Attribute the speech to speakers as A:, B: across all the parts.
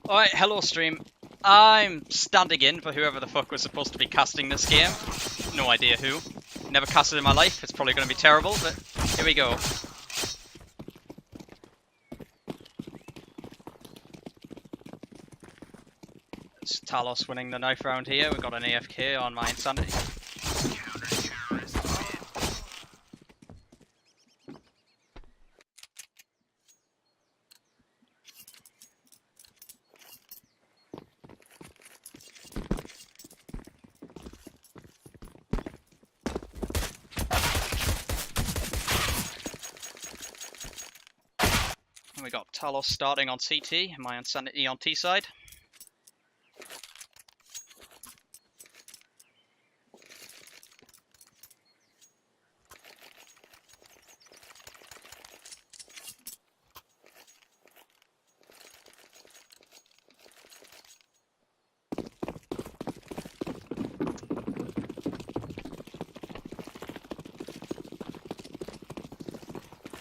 A: Alright, hello stream. I'm standing in for whoever the fuck was supposed to be casting this game. No idea who. Never casted in my life, it's probably going to be terrible, but here we go. It's Talos winning the knife round here. We've got an AFK on mYinsanity. We got Talos starting on CT, mYinsanity on T side.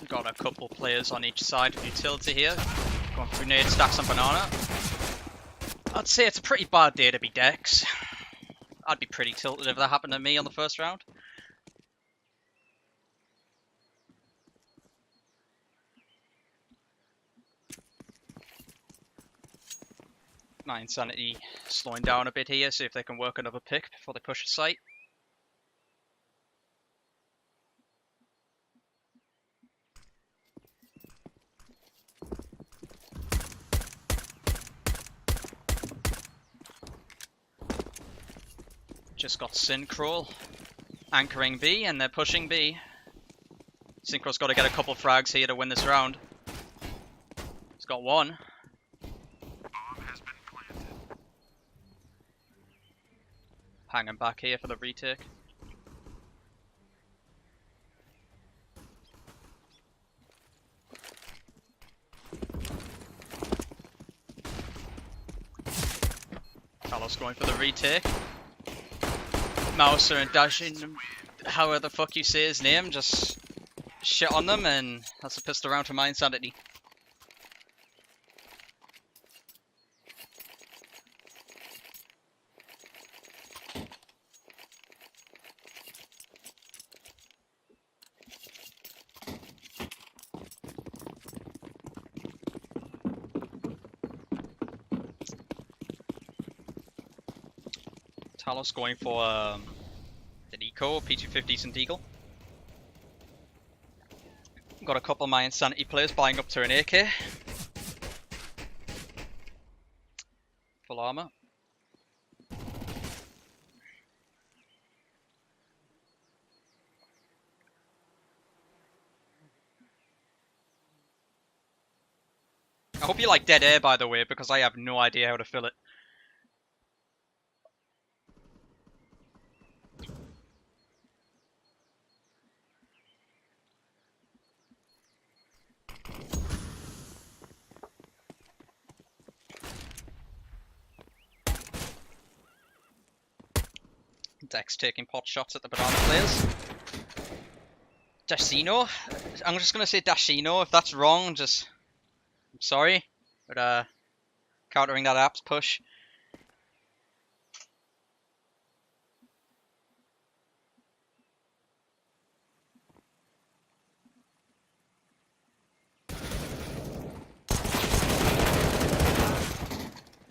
A: Got a couple players on each side of utility here. Going through nade stacks and banana. I'd say it's a pretty bad day to be Dex. I'd be pretty tilted if that happened to me on the first round. mYinsanity slowing down a bit here, see if they can work another pick before they push a site. Just got Synchro anchoring B, and they're pushing B. Synchro's got to get a couple frags here to win this round. He's got one.
B: Bomb has been planted.
A: Hanging back here for the retake. Talos going for the retake. Mouser and Dashing, however the fuck you say his name, just shit on them, and that's a pistol round for mYinsanity. Talos going for an eco, P250 decent eagle. Got a couple of mYinsanity players buying up to an AK. Full armor. I hope you like dead air, by the way, because I have no idea how to fill it. Dex taking pot shots at the banana players. Dashino? I'm just gonna say Dashino. If that's wrong, I'm sorry. But countering that apps push.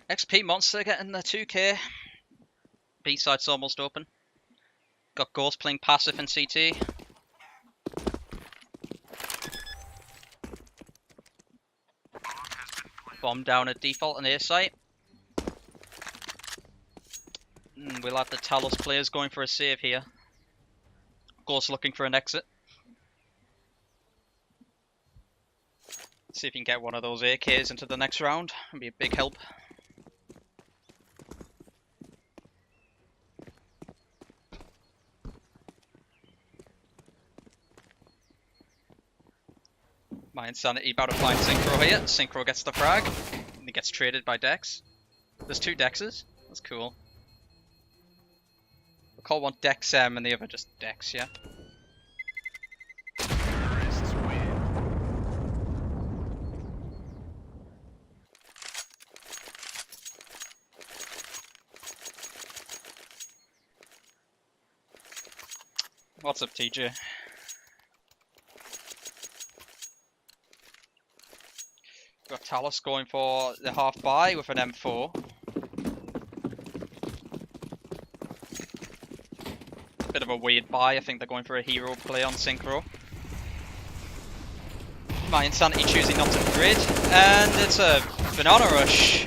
A: XP Monster getting the 2k. B side's almost open. Got Ghost playing passive in CT. Bomb down at default on A site. We'll have the Talos players going for a save here. Ghost looking for an exit. See if you can get one of those AKs into the next round. It'd be a big help. mYinsanity about to find Synchro here. Synchro gets the frag. And he gets traded by Dex. There's two Dexes. That's cool. We'll call one Dex M and the other just Dex, yeah?
B: Terrorists win.
A: What's up, TJ? Got Talos going for the half buy with an M4. Bit of a weird buy. I think they're going for a hero play on Synchro. mYinsanity choosing not to grid, and it's a banana rush.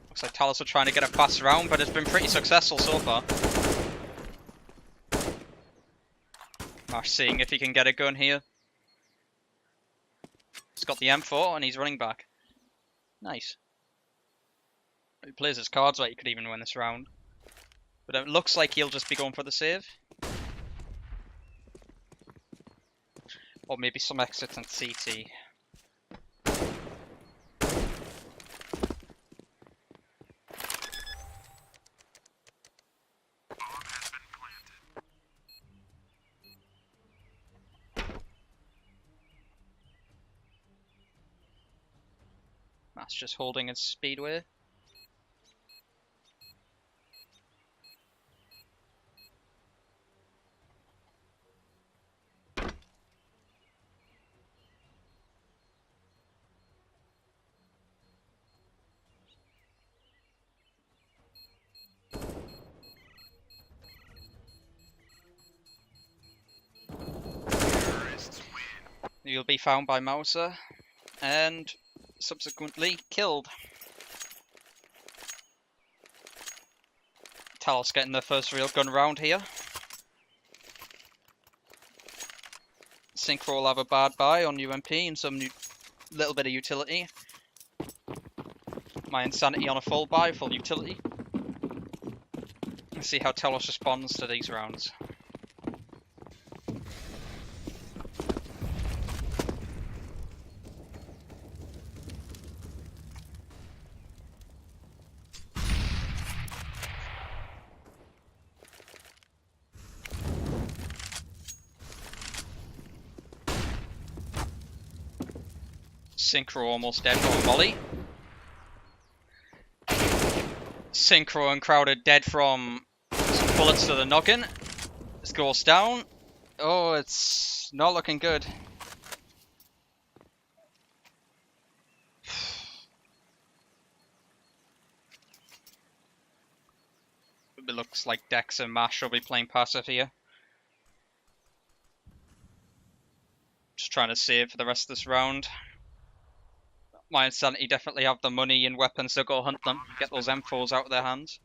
A: Looks like Talos are trying to get a fast round, but it's been pretty successful so far. Marsh seeing if he can get a gun here. He's got the M4 and he's running back. Nice. If he plays his cards right, he could even win this round. But it looks like he'll just be going for the save. Or maybe some exits and CT. That's just holding his speedway. You'll be found by Mouser and subsequently killed. Talos getting their first real gun round here. Synchro will have a bad buy on UMP and some little bit of utility. mYinsanity on a full buy, full utility. Let's see how Talos responds to these rounds. Synchro almost dead from a molly. Synchro and Crowder dead from some bullets to the noggin. This goes down. Oh, it's not looking good. It looks like Dex and Mash will be playing passive here. Just trying to save for the rest of this round. mYinsanity definitely have the money and weapons to go hunt them, get those M4s out of their hands.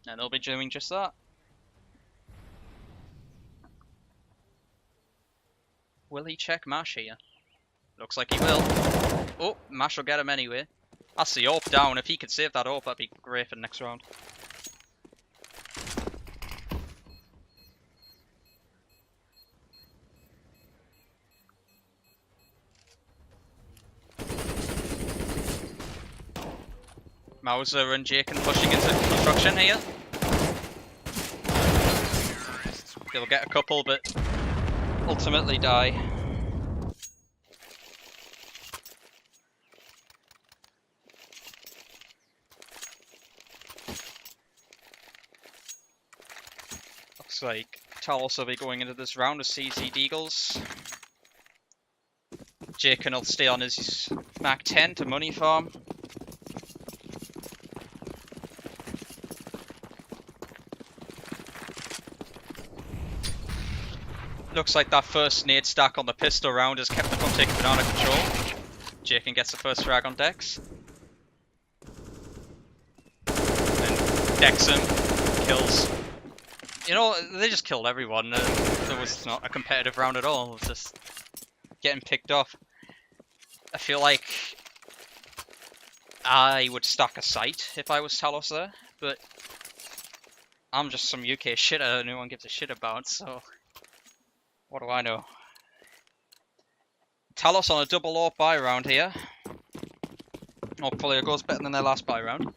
A: And they'll be doing just that. Will he check Mash here? Looks like he will. Oh, Mash will get him anyway. That's the AWP down. If he could save that AWP, that'd be great for the next round. Mouser and Jake pushing into construction here. They'll get a couple, but ultimately die. Looks like Talos will be going into this round with CZ Deagles. Jake will stay on his Mac 10 to money farm. Looks like that first nade stack on the pistol round has kept them from taking banana control. Jakin gets the first frag on Dex. And Dex him, kills. You know, they just killed everyone. It was not a competitive round at all. It was just getting picked off. I feel like I would stack a sight if I was Talos there, but I'm just some UK shitter no one gives a shit about, so what do I know? Talos on a double AWP buy round here. Hopefully it goes better than their last buy round.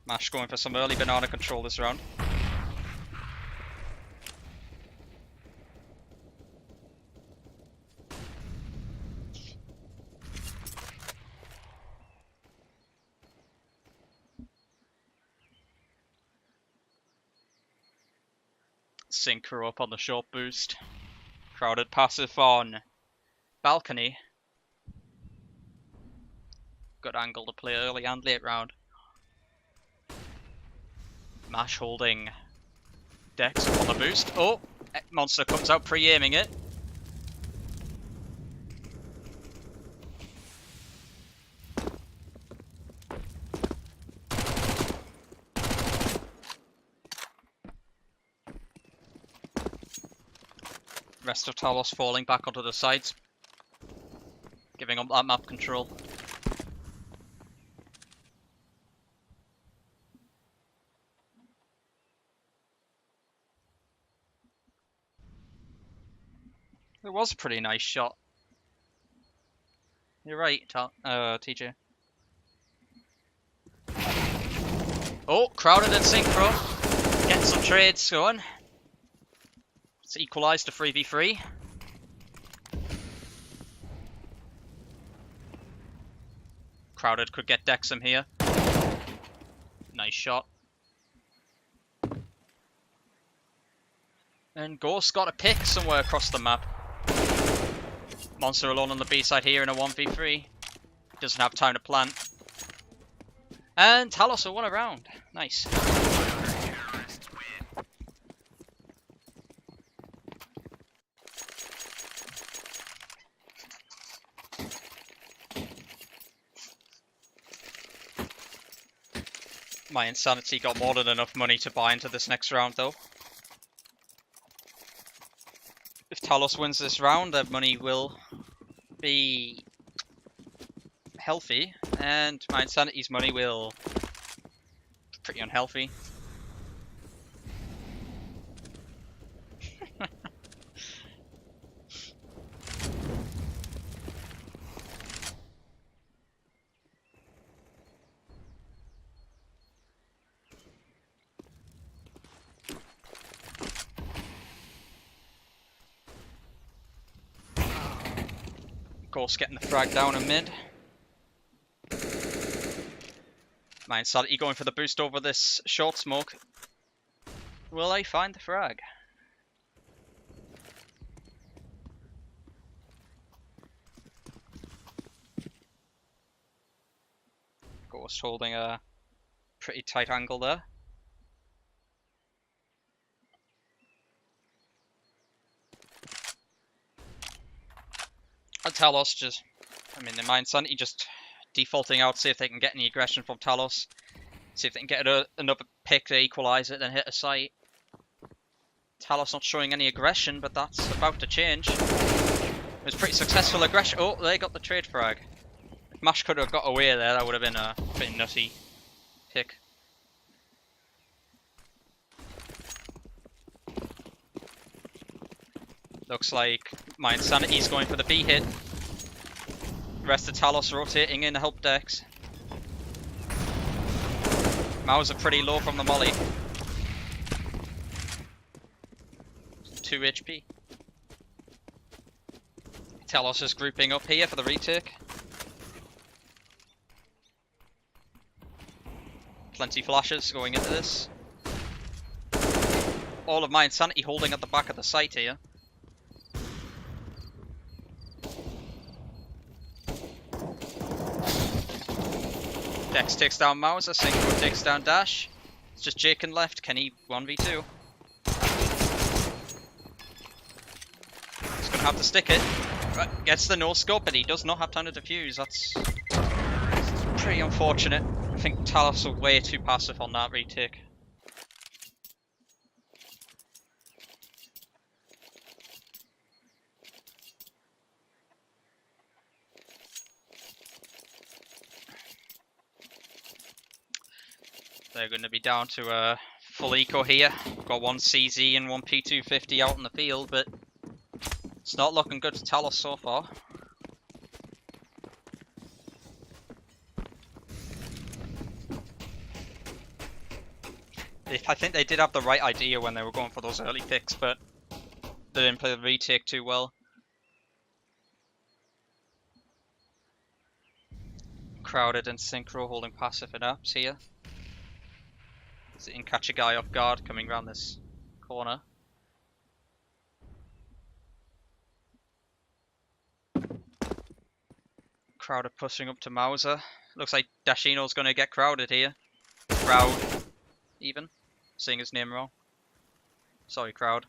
A: Mash going for some early banana control this round. Synchro up on the short boost. Crowded passive on balcony. Good angle to play early and late round. Mash holding Dex on the boost. Oh, Monster comes out pre-aiming it. Rest of Talos falling back onto the sides, giving up that map control. It was a pretty nice shot. You're right, TJ. Oh, crowded and synchro. Getting some trades going. It's equalised to 3v3. Crowded could get Dexum here. Nice shot. And Ghost got a pick somewhere across the map. Monster alone on the B side here in a 1v3. Doesn't have time to plant. And Talos will won a round. Nice. mYinsanity got more than enough money to buy into this next round though. If Talos wins this round, their money will be healthy, and mYinsanity's money will be pretty unhealthy. Ghost getting the frag down in mid. mYinsanity going for the boost over this short smoke. Will they find the frag? Ghost holding a pretty tight angle there. And Talos just, I mean, the mYinsanity just defaulting out, see if they can get any aggression from Talos. See if they can get another pick to equalise it, then hit a site. Talos not showing any aggression, but that's about to change. It was pretty successful aggression. Oh, they got the trade frag. If Mash could have got away there, that would have been a pretty nutty pick. Looks like mYinsanity's going for the B hit. Rest of Talos rotating in to help Dex. Maus are pretty low from the molly. 2 HP. Talos is grouping up here for the retake. Plenty flashes going into this. All of mYinsanity holding at the back of the site here. Dex takes down Mauser, Synchro takes down Dash. It's just Jaken left. Can he 1v2? He's gonna have to stick it. Right, gets the no scope, but he does not have time to defuse. That's pretty unfortunate. I think Talos are way too passive on that retake. They're going to be down to a full eco here. Got one CZ and one P250 out in the field, but it's not looking good for Talos so far. I think they did have the right idea when they were going for those early picks, but they didn't play the retake too well. Crowded and Synchro holding passive and ups here. So you can catch a guy off guard coming around this corner. Crowd are pushing up to Mauser. Looks like Dashino's going to get crowded here. Crowd, even. Saying his name wrong. Sorry, Crowd.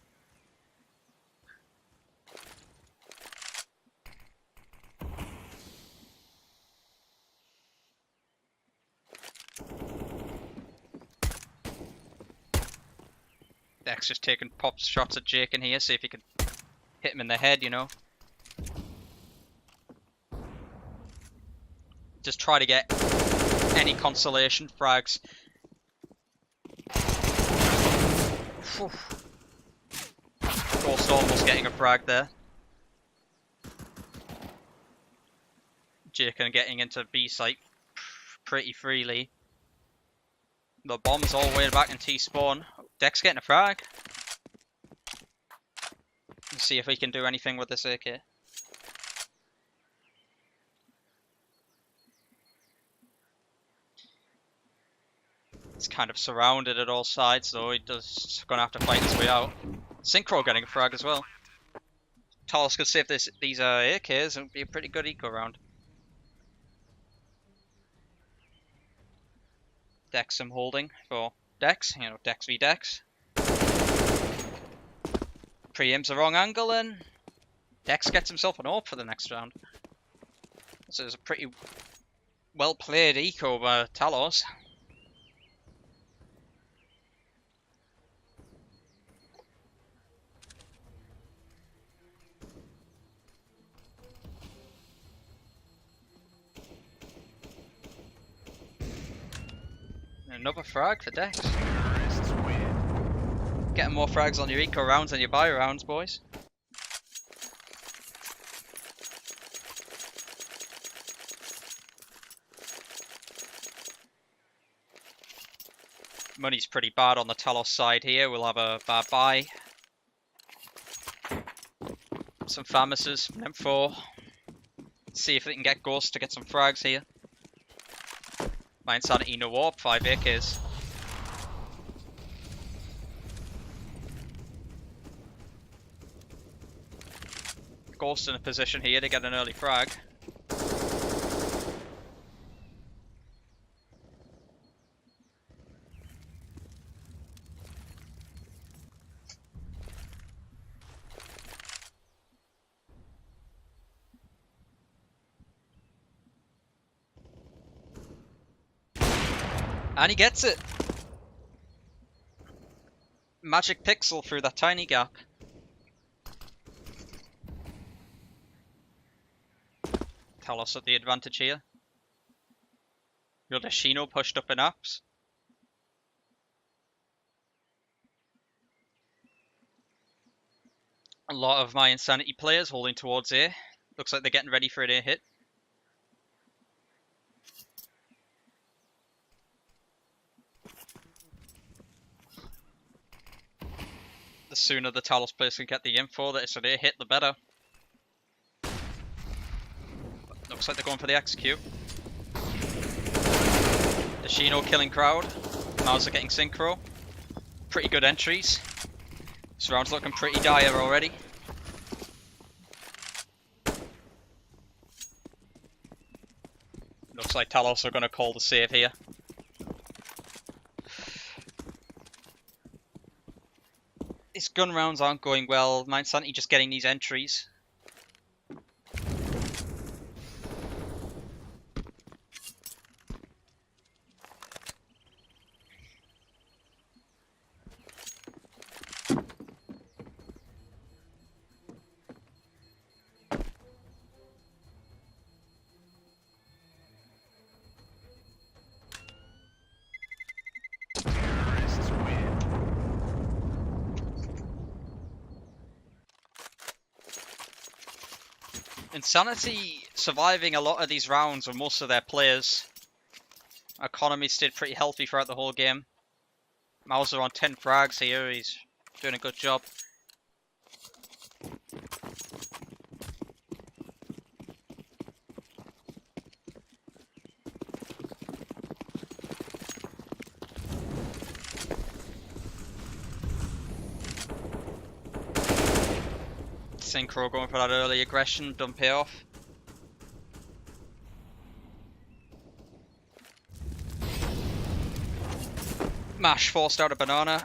A: Dex just taking pop shots at Jake in here, see if he can hit him in the head, you know. Just try to get any consolation frags. Ghost almost getting a frag there. Jake and getting into B site pretty freely. The bomb's all the way back in T-spawn. Dex getting a frag. Let's see if we can do anything with this AK. It's kind of surrounded at all sides, so he's gonna have to fight his way out. Synchro getting a frag as well. Talos could save these AKs, and it would be a pretty good eco round. Dex I'm holding for Dex, you know, Dex v Dex. Pre-aim's the wrong angle and Dex gets himself an AWP for the next round. So it's a pretty well played eco by Talos. Another frag for Dex. Getting more frags on your eco rounds than your buy rounds, boys. Money's pretty bad on the Talos side here. We'll have a bad buy. Some Famises from M4. See if we can get Ghost to get some frags here. mYinsanity no warp, 5 AKs. Ghost in a position here to get an early frag. And he gets it! Magic pixel through that tiny gap. Talos at the advantage here. Yodashino pushed up in apps. A lot of mYinsanity players holding towards A. Looks like they're getting ready for an A hit. The sooner the Talos players can get the info that it's an A hit, the better. Looks like they're going for the execute. Dashino killing crowd. Mauser getting synchro. Pretty good entries. This round's looking pretty dire already. Looks like Talos are going to call the save here. His gun rounds aren't going well. mYinsanity just getting these entries. Insanity surviving a lot of these rounds with most of their players. Economy stayed pretty healthy throughout the whole game. Mauser on 10 frags here, he's doing a good job. Synchro going for that early aggression, don't pay off. Mash forced out a banana.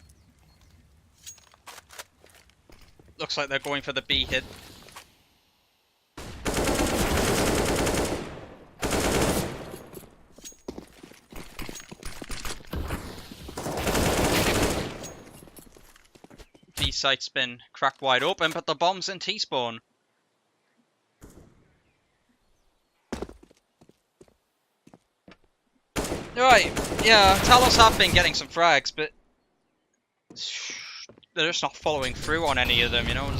A: Looks like they're going for the B hit. B site's been cracked wide open, but the bomb's in T-spawn. Right, yeah, Talos have been getting some frags, but they're just not following through on any of them, you know.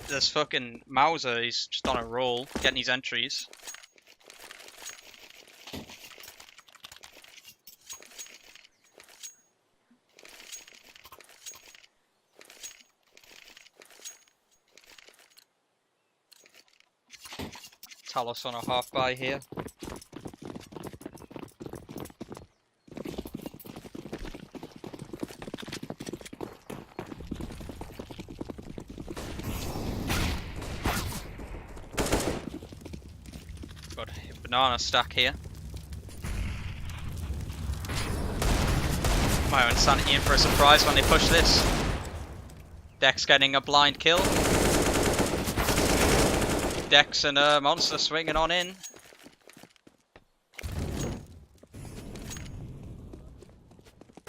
A: There's fucking Mauser, he's just on a roll, getting his entries. Talos on a half buy here. Got a banana stack here. mYinsanity in for a surprise when they push this. Dex getting a blind kill. Dex and a monster swinging on in.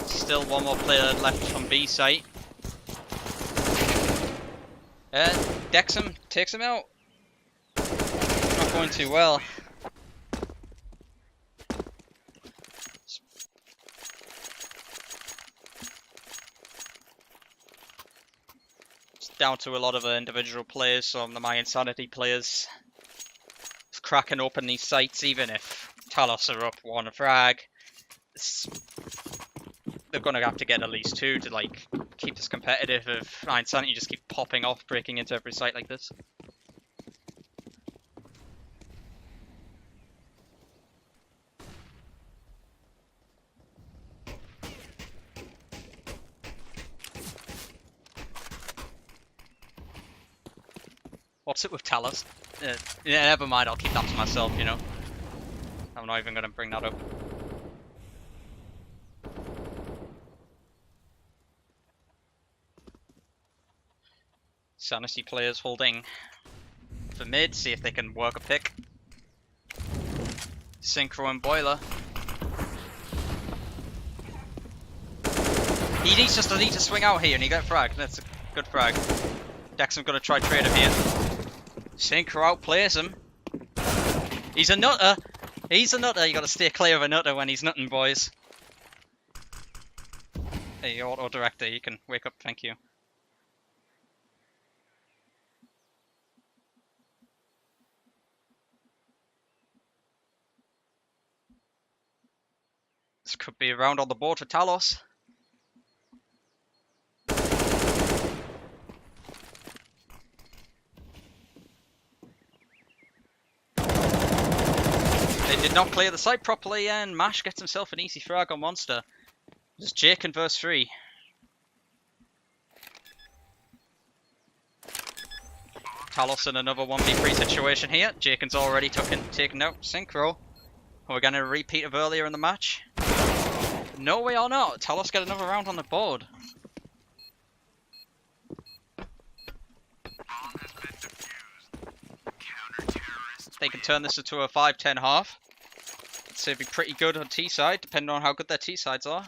A: Still one more player left from B site. Dex him, takes him out. Not going too well. Down to a lot of the individual players, some of the mYinsanity players cracking open these sites. Even if Talos are up one frag, they're going to have to get at least two to like keep this competitive. If mYinsanity just keep popping off, breaking into every site like this. What's it with Talos? Yeah, never mind, I'll keep that to myself, you know. I'm not even going to bring that up. Sanity players holding for mid, see if they can work a pick. Synchro and Boiler. He needs just to swing out here and he get frag. That's a good frag. Dexam's going to try trade him here. Synchro outplays him. He's a nutter. He's a nutter. You got to stay clear of a nutter when he's nutting, boys. Hey, auto director, you can wake up. Thank you. This could be a round on the board for Talos. They did not clear the site properly, and Mash gets himself an easy frag on Monster. It's Jake in verse 3. Talos in another 1v3 situation here. Jaken's already taken out Synchro. Are we going to repeat of earlier in the match? No, we are not. Talos get another round on the board. They can turn this into a 5-10 half. So it'd be pretty good on T side, depending on how good their T sides are.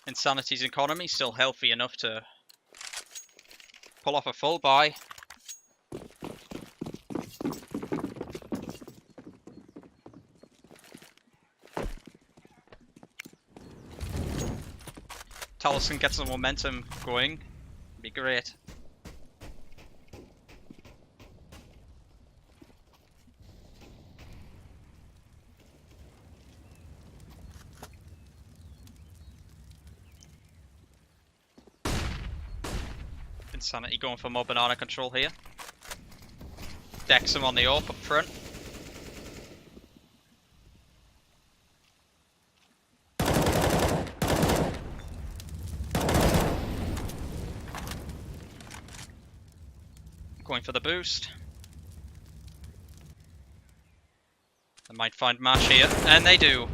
A: Insanity's economy still healthy enough to pull off a full buy. Talos can get some momentum going. It'd be great. Insanity going for more banana control here. Decks him on the AWP up front. Going for the boost. might find Mash here, and they do.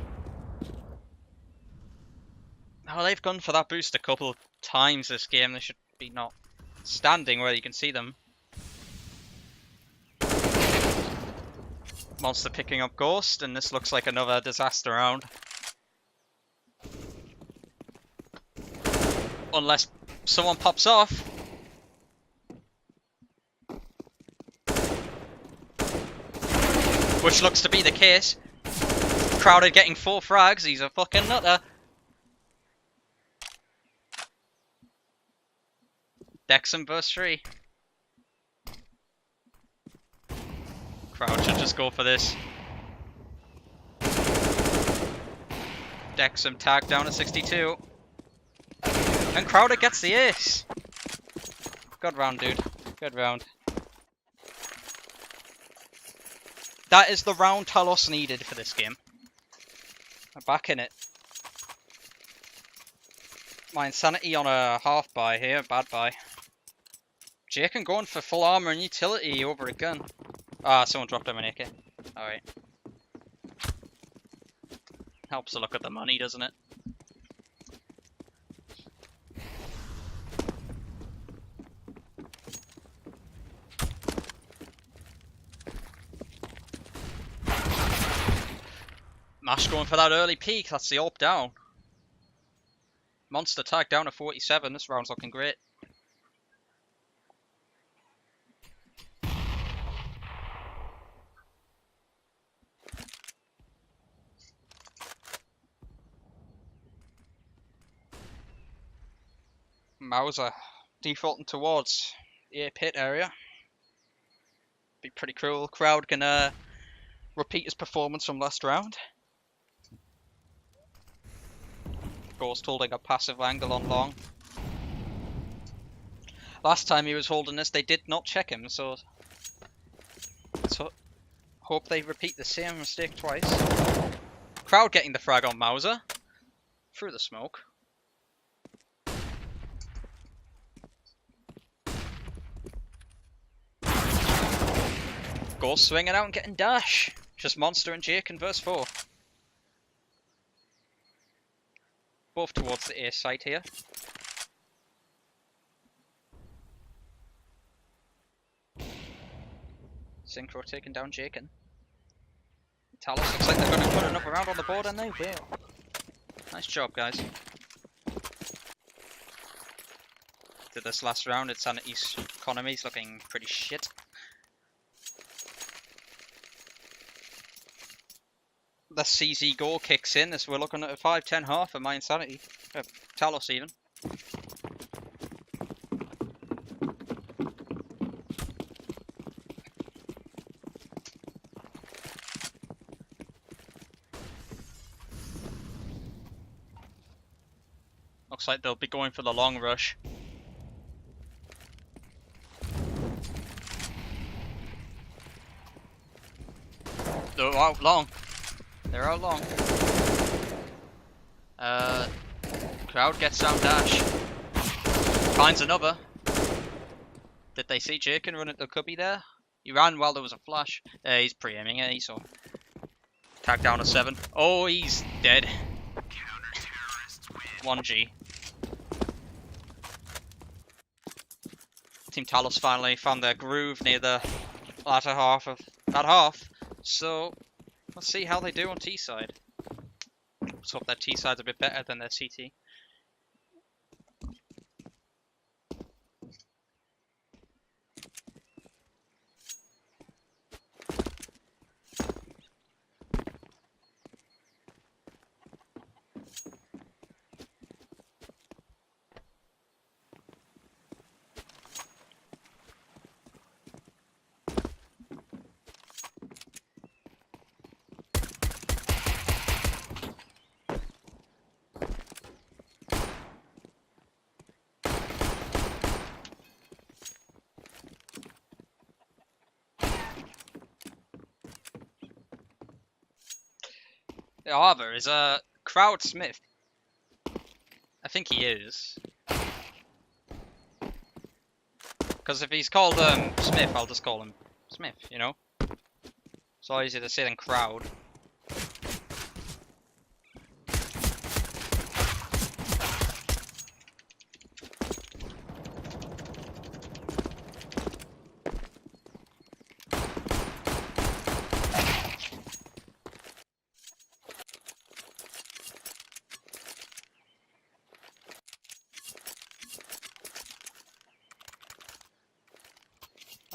A: Oh, they've gone for that boost a couple of times this game. They should be not standing where you can see them. Monster picking up Ghost, and this looks like another disaster round. Unless someone pops off. Which looks to be the case. Crowded getting 4 frags, he's a fucking nutter. Dexum verse 3. Crowd should just go for this. Dexum tag down to 62. And Crowder gets the ace. Good round, dude. Good round. That is the round Talos needed for this game. I'm back in it. mYinsanity on a half buy here, bad buy. Jaken going for full armor and utility over a gun. Ah, someone dropped him an AK. Alright. Helps to look at the money, doesn't it? Mash going for that early peak, that's the AWP down. Monster tag down to 47, this round's looking great. Mauser defaulting towards the A pit area. Be pretty cruel. Crowd can repeat his performance from last round. Ghost holding a passive angle on long. Last time he was holding this, they did not check him, so hope they repeat the same mistake twice. Crowd getting the frag on Mauser through the smoke. Ghost swinging out and getting dash. Just Monster and Jake in verse 4. Both towards the A site here. Synchro taking down Jaken. Talos looks like they're going to put another round on the board, and they will. Nice job, guys. Did this last round, Insanity's economy's looking pretty shit. The CZ goal kicks in as we're looking at a 5-10 half for mYinsanity. Talos even. Looks like they'll be going for the long rush. They're out long. They're out long. Crowd gets down dash. Finds another. Did they see Jaken run at the cubby there? He ran while there was a flash. He's pre-aiming it, so. Tag down to 7. Oh, he's dead. 1G. Team Talos finally found their groove near the latter half of that half. So, let's see how they do on T side. Let's hope their T side's a bit better than their CT. However, is a Crowd Smith. I think he is. Because if he's called Smith, I'll just call him Smith, you know? It's all easier to say than Crowd.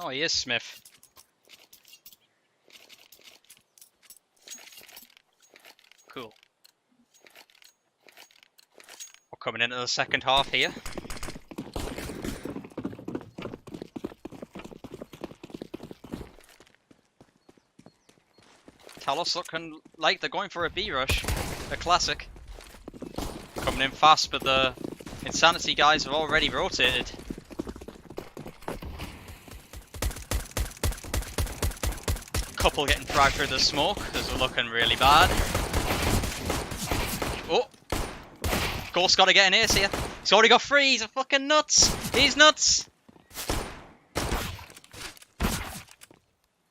A: Oh, he is Smith. Cool. We're coming into the second half here. Talos looking like they're going for a B rush. A classic. Coming in fast, but the Insanity guys have already rotated. Couple getting fragged through the smoke, because they're looking really bad. Oh! Ghost's got to get an ace here. He's already got 3, he's a fucking nuts! He's nuts!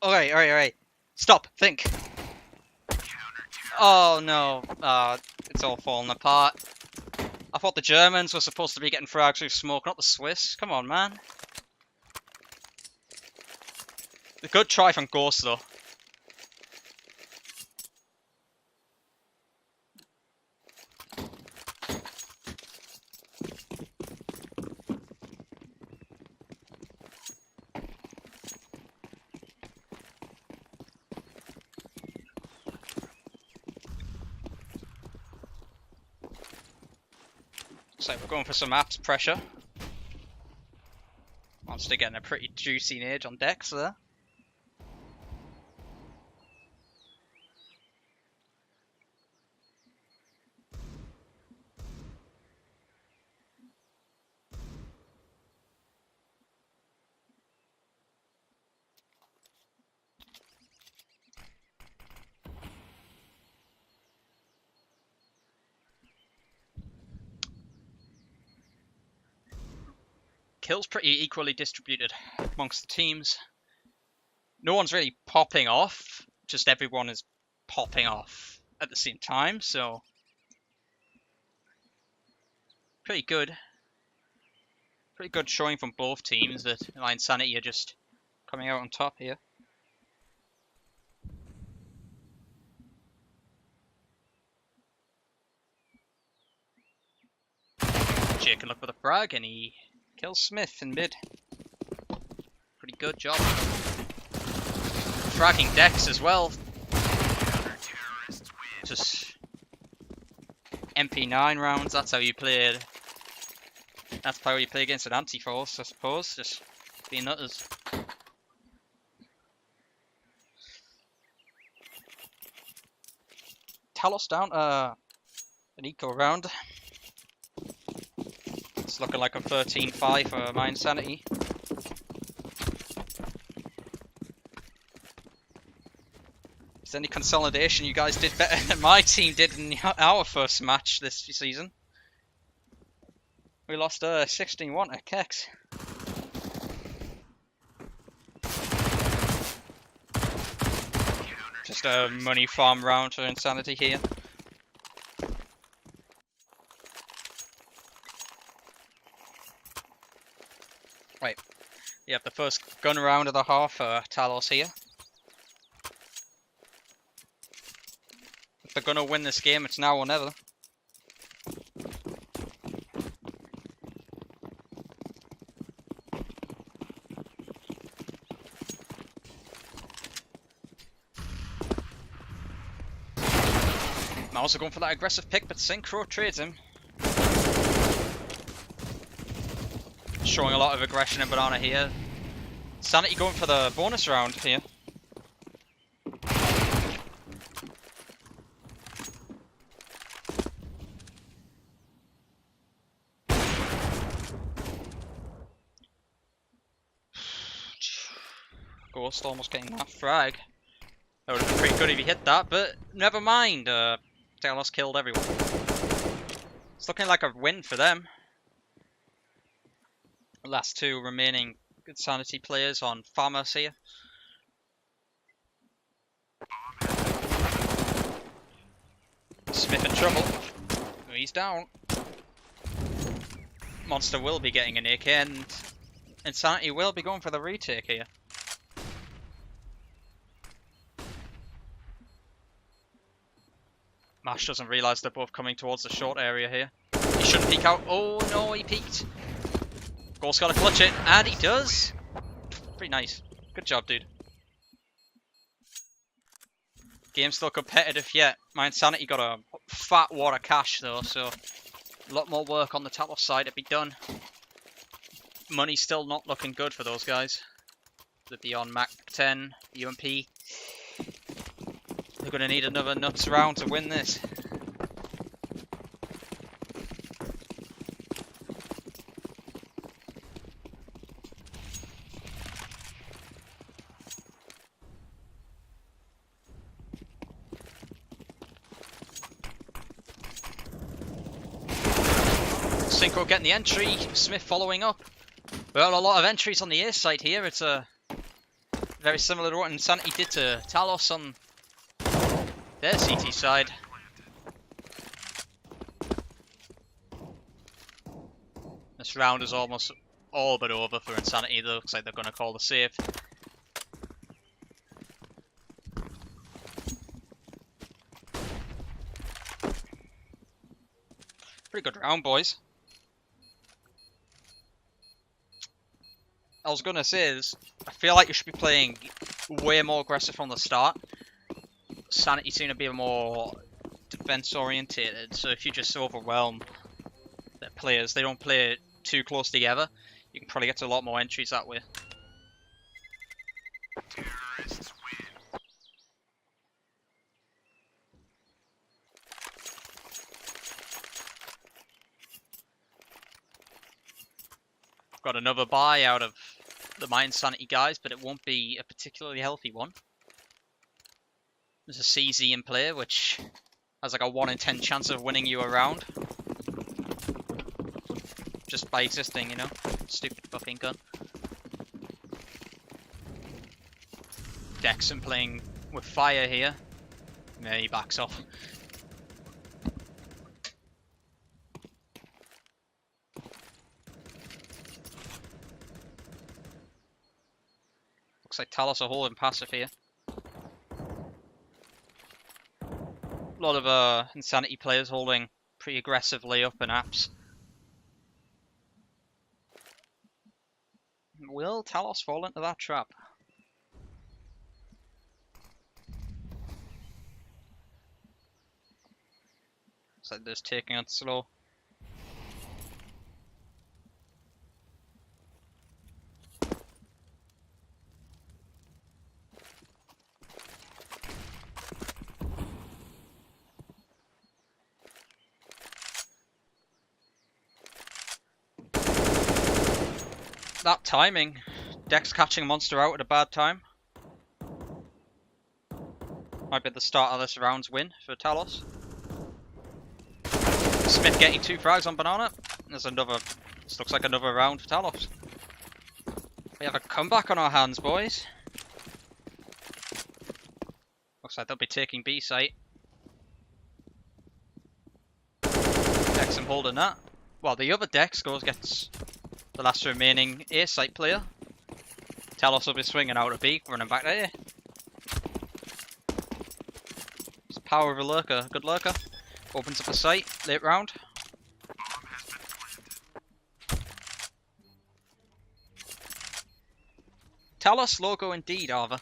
A: Alright. Stop, think. Oh no, it's all falling apart. I thought the Germans were supposed to be getting fragged through smoke, not the Swiss. Come on, man. A good try from Ghost, though. So we're going for some apps pressure. Monster getting a pretty juicy nade on Dex there. Kills pretty equally distributed amongst the teams. No one's really popping off, just everyone is popping off at the same time, so pretty good. Pretty good showing from both teams that mYinsanity are just coming out on top here. Jake can look for the frag and he kills Smith in mid. Pretty good job. Fragging Dex as well. Just MP9 rounds, that's how you play it. That's how you play against an anti-force, I suppose. Just being nutters. Talos down an eco round. It's looking like a 13-5 for mYinsanity. Is there any consolidation you guys did better than my team did in our first match this season? We lost 16-1 at Kex. Just a money farm round for Insanity here. Right, you have the first gun round of the half for Talos here. If they're gonna win this game, it's now or never. Also going for that aggressive pick, but Synchro trades him. Showing a lot of aggression in Banana here. Sanity going for the bonus round here. Ghost almost getting that frag. That would have been pretty good if he hit that, but never mind. Talos killed everyone. It's looking like a win for them. The last two remaining Insanity players on Farmers here. Smith in trouble. Oh, he's down. Monster will be getting an AK and Insanity will be going for the retake here. Mash doesn't realise they're both coming towards the short area here. He shouldn't peek out. Oh no, he peeked. Ghost gotta clutch it, and he does. Pretty nice. Good job, dude. Game's still competitive yet. mYinsanity got a fat wad of cash though, so a lot more work on the Talos side to be done. Money's still not looking good for those guys. They'll be on Mac 10, UMP. They're going to need another nuts round to win this. Synchro getting the entry, Smith following up. Well, a lot of entries on the A side here. It's very similar to what mYinsanity did to Talos on their CT side. This round is almost all but over for mYinsanity. It looks like they're going to call the save. Pretty good round, boys. I was gonna say is, I feel like you should be playing way more aggressive from the start. Sanity seem to be more defense orientated, so if you just overwhelm their players, they don't play too close together, you can probably get to a lot more entries that way.
B: Terrorists win.
A: Got another buy out of the mYinsanity guys, but it won't be a particularly healthy one. There's a CZ in play, which has like a 1 in 10 chance of winning you a round. Just by existing, you know? Stupid fucking gun. Dexon playing with fire here. Yeah, he backs off. Looks like Talos are holding passive here. A lot of mYinsanity players holding pretty aggressively up in apps. Will Talos fall into that trap? Looks like they're just taking it slow. That timing. Dex catching a monster out at a bad time. Might be the start of this round's win for Talos. Smith getting 2 frags on Banana. There's another. This looks like another round for Talos. We have a comeback on our hands, boys. Looks like they'll be taking B site. Dexon holding that. Well, the other Dex gets the last remaining A site player. Talos will be swinging out of B, running back there. It's the power of a lurker, good lurker. Opens up a site, late round.
B: Bomb has been planted.
A: Talos logo indeed, Arva.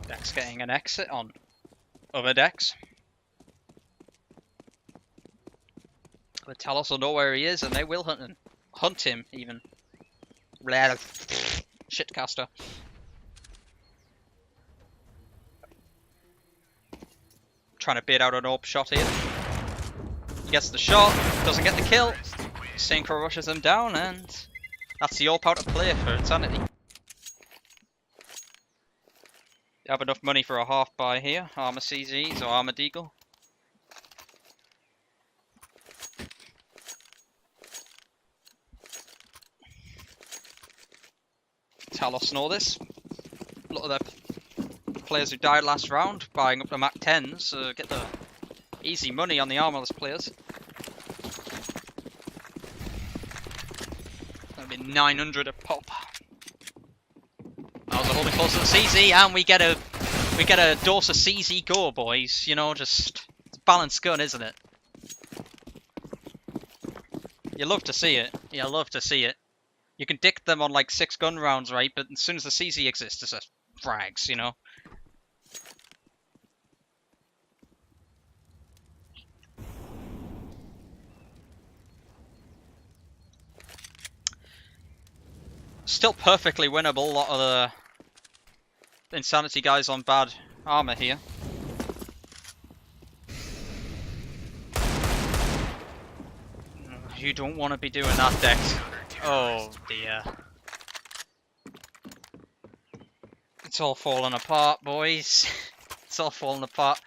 A: Dex getting an exit on other Dex. But Talos will know where he is and they will hunt him even. Shitcaster. Trying to bait out an AWP shot here. He gets the shot, doesn't get the kill. Synchro rushes him down and that's the AWP out of play for mYinsanity. You have enough money for a half buy here. Armor CZs or Armor Deagle. Talos know this. A lot of the players who died last round buying up the Mac 10s get the easy money on the armorless players. That'll be 900 a pop. That was a holding close to the CZ, and we get a dose of CZ go, boys. You know, just it's a balanced gun, isn't it? You love to see it. You love to see it. You can dick them on like 6 gun rounds, right? But as soon as the CZ exists, it's just frags, you know? Still perfectly winnable. A lot of the Insanity guys on bad armor here. You don't want to be doing that, Dex. Oh dear. It's all falling apart, boys. It's all falling apart.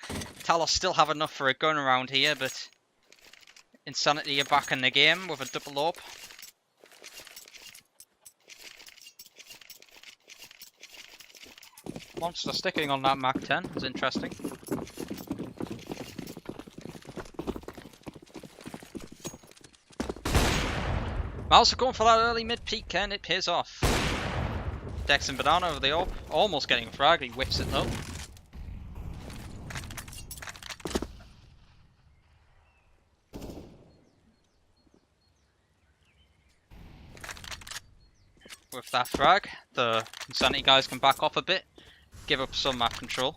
A: Talos still have enough for a gun around here, but Insanity are back in the game with a double AWP. Monster sticking on that Mach 10 is interesting. Mouse are going for that early mid peek and it pays off. Dex and Banana over the AWP, almost getting a frag, he whiffs it though. With that frag, the Insanity guys can back off a bit, give up some map control.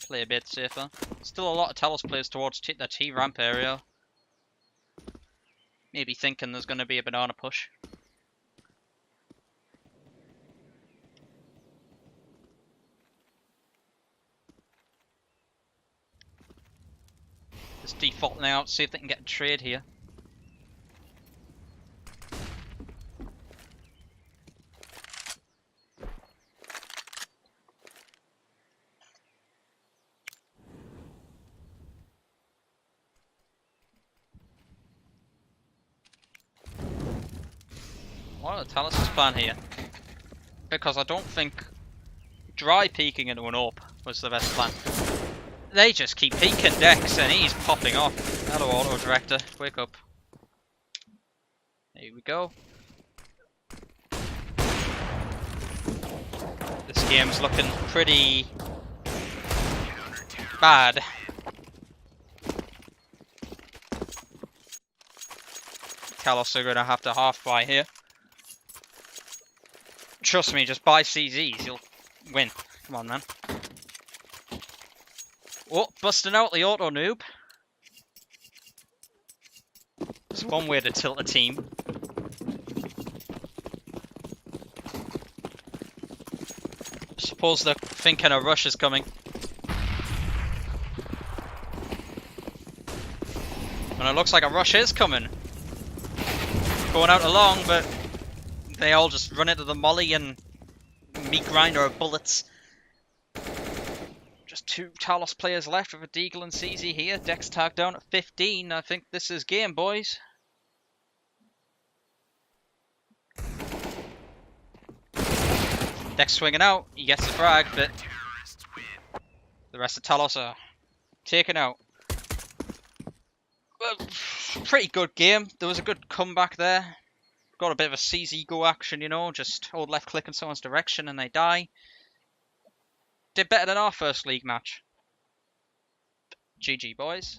A: Play a bit safer. Still a lot of Talos players towards the T ramp area. Maybe thinking there's going to be a banana push. Just defaulting out, see if they can get a trade here. What are the Talos' plan here? Because I don't think dry peeking into an AWP was the best plan. They just keep peeking Dex and he's popping off. Hello auto director, wake up. Here we go. This game's looking pretty bad. Talos are gonna have to half buy here. Trust me, just buy CZs, you'll win. Come on, man. Oh, busting out the auto noob. There's one way to tilt a team. Suppose they're thinking a rush is coming. And it looks like a rush is coming. Going out along, but they all just run into the molly and meat grinder of bullets. Just 2 Talos players left with a Deagle and CZ here. Dex tag down at 15. I think this is game, boys. Dex swinging out. He gets the frag, but the rest of Talos are taken out. Well, pretty good game. There was a good comeback there. Got a bit of a CZ go action, you know, just hold left click in someone's direction and they die. Did better than our first league match. GG, boys.